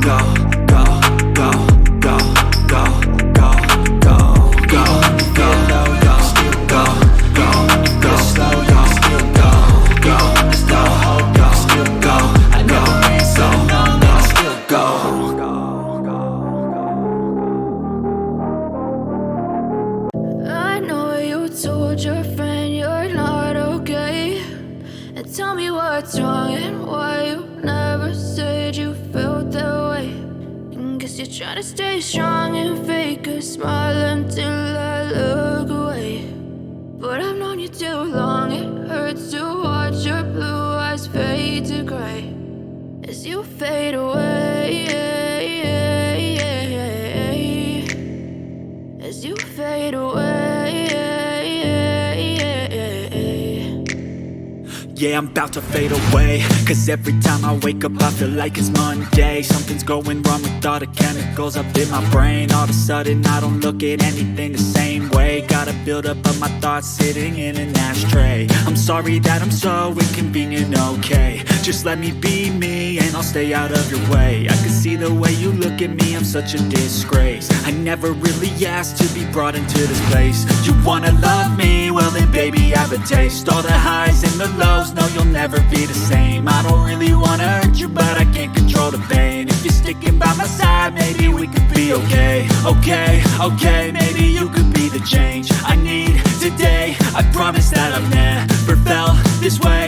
go, go, go, go, go, go, go, go, go, go, still go, go, go, slow, go, still go, go, go, go, still go. I never ran so long, but I still go. I know you told your friend you're not okay, and tell me what's wrong and why you never said you felt that way. And guess you're trying to stay strong and fake a smile until I look away. But I've known you too long, it hurts to watch your blue eyes fade to gray as you fade away, as you fade away. Yeah, I'm about to fade away, cause every time I wake up I feel like it's Monday. Something's going wrong with all the chemicals up in my brain. All of a sudden I don't look at anything the same way. Gotta build up of my thoughts sitting in an ashtray. I'm sorry that I'm so inconvenient, okay. Just let me be me and I'll stay out of your way. I can see the way you look at me, I'm such a disgrace. I never really asked to be brought into this place. You wanna love me? Well then baby I have a taste. All the highs and the lows, no you'll never be the same. I don't really wanna hurt you but I can't control the pain. If you're sticking by my side maybe we could be okay. Okay, okay, maybe you could be the change I need today. I promise that I've never felt this way.